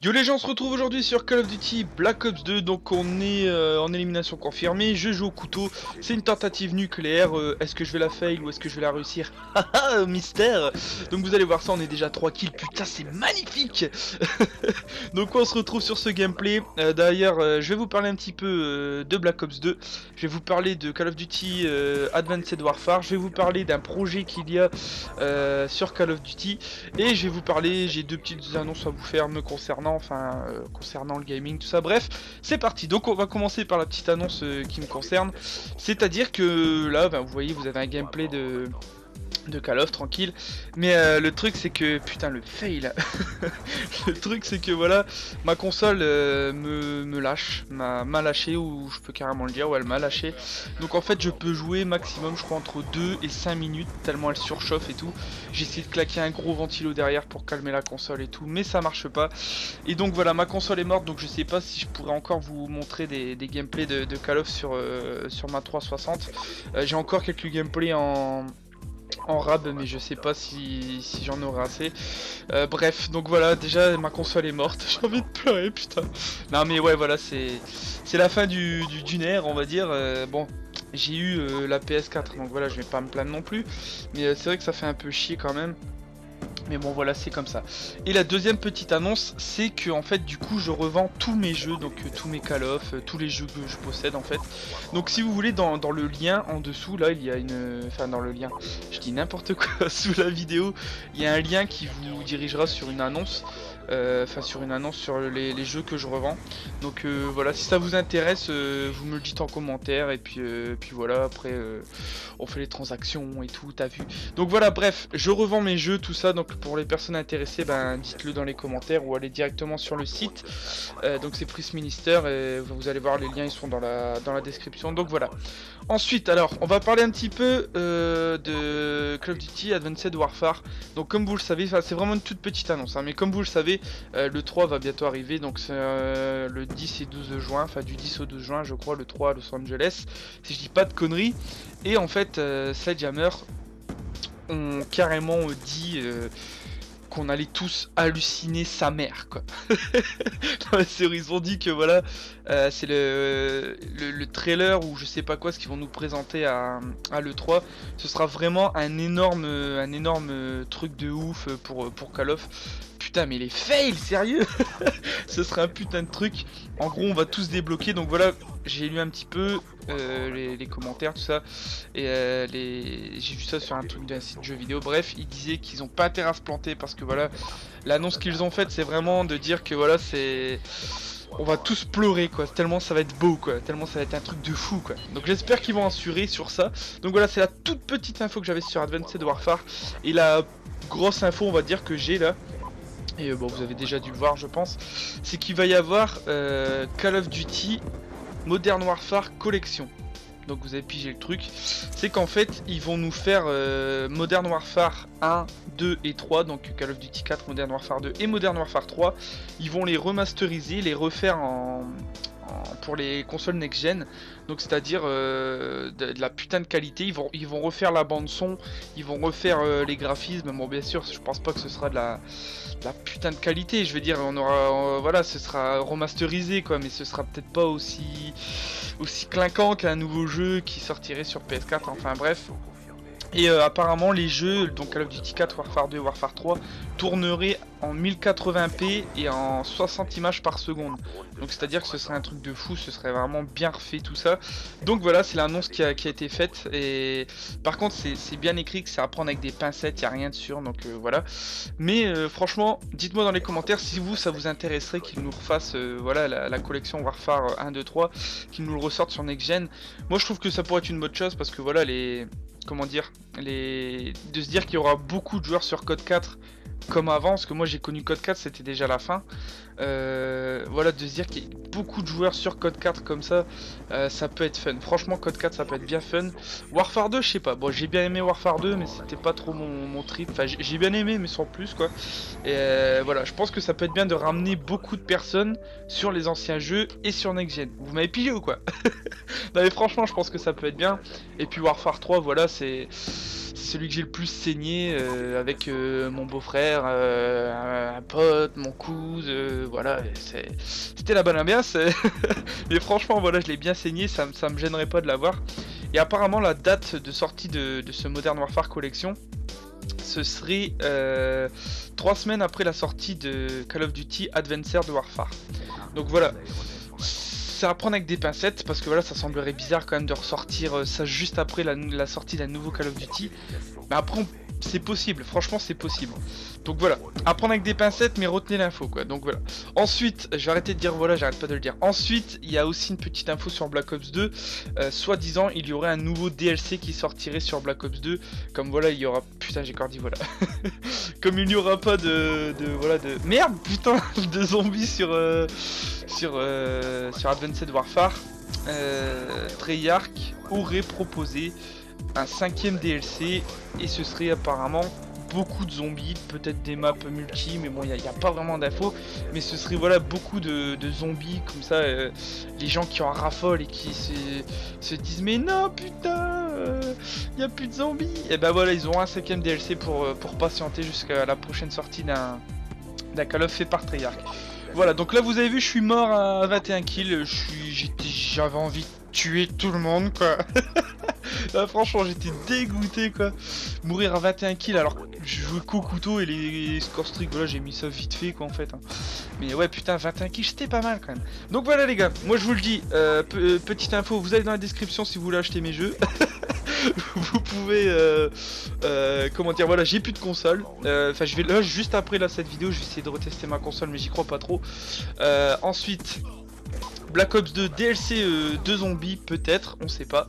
Yo les gens, on se retrouve aujourd'hui sur Call of Duty Black Ops 2, donc on est en élimination confirmée, je joue au couteau, c'est une tentative nucléaire, est-ce que je vais la fail ou est-ce que je vais la réussir? Haha, mystère. Donc vous allez voir ça, on est déjà 3 kills, putain c'est magnifique. Donc on se retrouve sur ce gameplay, d'ailleurs je vais vous parler un petit peu de Black Ops 2, je vais vous parler de Call of Duty Advanced Warfare, je vais vous parler d'un projet qu'il y a sur Call of Duty, et je vais vous parler, j'ai deux petites annonces à vous faire me concernant, enfin concernant le gaming, tout ça, bref, c'est parti. Donc on va commencer par la petite annonce qui me concerne, c'est-à-dire que là, ben, vous voyez, vous avez un gameplay de Call of tranquille, mais le truc c'est que putain le fail. Le truc c'est que voilà, ma console me lâche, m'a lâché, ou je peux carrément le dire, ouais elle m'a lâché. Donc en fait je peux jouer maximum je crois entre 2 et 5 minutes tellement elle surchauffe et tout. J'ai essayé de claquer un gros ventilo derrière pour calmer la console et tout, mais ça marche pas. Et donc voilà, ma console est morte, donc je sais pas si je pourrais encore vous montrer des gameplays de Call of sur ma 360. J'ai encore quelques gameplays en rab, mais je sais pas si j'en aurai assez. Bref, donc voilà, déjà ma console est morte. J'ai envie de pleurer, putain. Non mais ouais, voilà, c'est la fin d'une ère, on va dire. Bon, j'ai eu la PS4, donc voilà, je vais pas me plaindre non plus, mais c'est vrai que ça fait un peu chier quand même. Mais bon voilà, c'est comme ça. Et la deuxième petite annonce, c'est que en fait du coup je revends tous mes jeux, donc tous mes Call of, tous les jeux que je possède en fait. Donc si vous voulez, dans le lien en dessous là, il y a une... Enfin dans le lien, je dis n'importe quoi, sous la vidéo, il y a un lien qui vous dirigera sur une annonce. Enfin sur une annonce sur les jeux que je revends. Donc voilà, si ça vous intéresse, vous me le dites en commentaire, et puis voilà, après on fait les transactions et tout, t'as vu. Donc voilà, bref, je revends mes jeux, tout ça, donc pour les personnes intéressées, ben dites-le dans les commentaires ou allez directement sur le site. Donc c'est Price Minister, et vous allez voir les liens, ils sont dans la description, donc voilà. Ensuite, alors, on va parler un petit peu de Call of Duty Advanced Warfare. Donc comme vous le savez, c'est vraiment une toute petite annonce, hein, mais comme vous le savez, le 3 va bientôt arriver, donc c'est le 10 et 12 juin, enfin du 10 au 12 juin je crois, le 3 à Los Angeles, si je dis pas de conneries. Et en fait, Sledgehammer ont carrément dit qu'on allait tous halluciner sa mère, quoi. Ils ont dit que voilà, c'est le trailer ou je sais pas quoi, ce qu'ils vont nous présenter à l'E3, ce sera vraiment un énorme truc de ouf pour Call of. Putain mais les fails, sérieux. Ce sera un putain de truc. En gros on va tous débloquer, donc voilà, j'ai lu un petit peu les commentaires, tout ça, et j'ai vu ça sur un truc d'un site de jeux vidéo. Bref, ils disaient qu'ils ont pas intérêt à se planter parce que voilà, l'annonce qu'ils ont faite c'est vraiment de dire que voilà, c'est... On va tous pleurer quoi, tellement ça va être beau quoi, tellement ça va être un truc de fou quoi. Donc j'espère qu'ils vont assurer sur ça. Donc voilà, c'est la toute petite info que j'avais sur Advanced Warfare. Et la grosse info on va dire que j'ai là, et bon vous avez déjà dû le voir je pense, c'est qu'il va y avoir Call of Duty Modern Warfare Collection. Donc vous avez pigé le truc, c'est qu'en fait ils vont nous faire Modern Warfare 1, 2 et 3, donc Call of Duty 4, Modern Warfare 2 et Modern Warfare 3. Ils vont les remasteriser, les refaire pour les consoles next-gen, donc c'est-à-dire de la putain de qualité. Ils vont refaire la bande son, ils vont refaire les graphismes. Bon bien sûr je pense pas que ce sera de la putain de qualité, je veux dire on aura voilà, ce sera remasterisé quoi, mais ce sera peut-être pas aussi clinquant qu'un nouveau jeu qui sortirait sur PS4, enfin bref. Et apparemment les jeux, donc Call of Duty 4, Warfare 2 et Warfare 3, tourneraient en 1080p et en 60 images par seconde. Donc c'est à dire que ce serait un truc de fou, ce serait vraiment bien refait tout ça. Donc voilà, c'est l'annonce qui a été faite. Et par contre c'est bien écrit que c'est à prendre avec des pincettes, il n'y a rien de sûr, donc voilà. Mais franchement, dites-moi dans les commentaires si vous ça vous intéresserait qu'ils nous refassent voilà, la collection Warfare 1, 2, 3, qu'ils nous le ressortent sur Next Gen. Moi je trouve que ça pourrait être une bonne chose parce que voilà, comment dire, de se dire qu'il y aura beaucoup de joueurs sur Code 4 comme avant, parce que moi j'ai connu Code 4, c'était déjà la fin. Voilà, de se dire qu'il y a beaucoup de joueurs sur Code 4 comme ça, ça peut être fun. Franchement, Code 4 ça peut être bien fun. Warfare 2, je sais pas. Bon, j'ai bien aimé Warfare 2, mais c'était pas trop mon trip. Enfin, j'ai bien aimé, mais sans plus quoi. Et voilà, je pense que ça peut être bien de ramener beaucoup de personnes sur les anciens jeux et sur Next Gen. Vous m'avez pillé ou quoi? Non, mais franchement, je pense que ça peut être bien. Et puis Warfare 3, voilà, c'est c'est celui que j'ai le plus saigné avec mon beau-frère, un pote, mon cousin, voilà, c'était la bonne ambiance. Mais franchement, voilà, je l'ai bien saigné, ça me gênerait pas de l'avoir. Et apparemment, la date de sortie de ce Modern Warfare Collection, ce serait 3 semaines après la sortie de Call of Duty Advanced Warfare. Donc voilà, c'est à prendre avec des pincettes parce que voilà, ça semblerait bizarre quand même de ressortir ça juste après la sortie d'un nouveau Call of Duty. Mais après, c'est possible, franchement c'est possible. Donc voilà, à prendre avec des pincettes, mais retenez l'info quoi. Donc voilà. Ensuite, je vais arrêter de dire voilà, j'arrête pas de le dire. Ensuite, il y a aussi une petite info sur Black Ops 2. Soi-disant, il y aurait un nouveau DLC qui sortirait sur Black Ops 2. Comme voilà, il y aura. Putain, j'ai encore dit voilà. Comme il n'y aura pas voilà de. Merde, putain, de zombies sur Advanced Warfare. Treyarch aurait proposé un 5ème DLC et ce serait apparemment beaucoup de zombies, peut-être des maps multi, mais bon, il n'y a pas vraiment d'infos, mais ce serait voilà beaucoup de zombies comme ça, les gens qui en raffolent et qui se disent mais non putain, il n'y a plus de zombies, et ben voilà, ils auront un 5ème DLC pour patienter jusqu'à la prochaine sortie d'un Call of fait par Treyarch. Voilà, donc là vous avez vu, je suis mort à 21 kills, j'avais envie de tuer tout le monde quoi. Là, franchement j'étais dégoûté quoi. Mourir à 21 kills alors que je jouais qu'au couteau et les score streak, voilà, j'ai mis ça vite fait quoi en fait. Mais ouais putain, 21 kills c'était pas mal quand même. Donc voilà les gars, moi je vous le dis, petite info, vous allez dans la description si vous voulez acheter mes jeux. Vous pouvez comment dire, voilà, j'ai plus de console, enfin je vais là juste après là cette vidéo je vais essayer de retester ma console mais j'y crois pas trop. Ensuite Black Ops 2 DLC 2 zombies peut-être, on sait pas.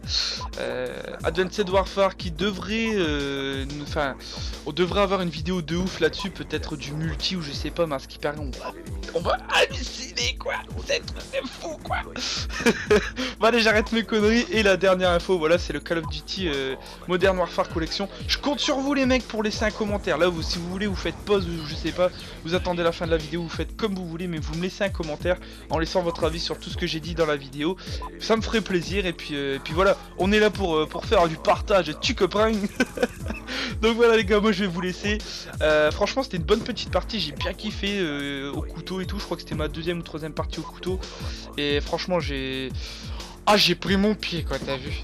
Advanced Warfare qui devrait enfin on devrait avoir une vidéo de ouf là-dessus, peut-être du multi ou je sais pas, mais à ce qui paraît on va halluciner quoi, c'est fou quoi. Bon allez, j'arrête mes conneries et la dernière info, voilà, c'est le Call of Duty Modern Warfare Collection. Je compte sur vous les mecs pour laisser un commentaire. Là si vous voulez vous faites pause ou je sais pas, vous attendez la fin de la vidéo, vous faites comme vous voulez, mais vous me laissez un commentaire en laissant votre avis sur tout ce que j'ai dit dans la vidéo. Ça me ferait plaisir et puis voilà, on est là pour faire du partage et tu copain. Donc voilà les gars, moi je vais vous laisser. Franchement c'était une bonne petite partie, j'ai bien kiffé au couteau et tout, je crois que c'était ma 2ème ou 3ème partie au couteau. Et franchement j'ai pris mon pied quoi, t'as vu.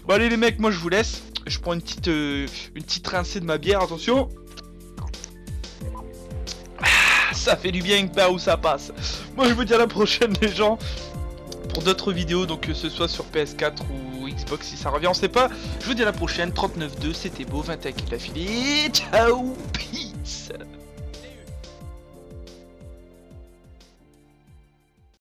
Bon allez les mecs, moi je vous laisse. Je prends une petite rincée de ma bière, attention. Ça fait du bien par où ça passe. Moi je vous dis à la prochaine les gens, pour d'autres vidéos, donc que ce soit sur PS4 ou Xbox si ça revient, on sait pas. Je vous dis à la prochaine, 39.2, c'était beau, 21 kills d'affilée, ciao, peace.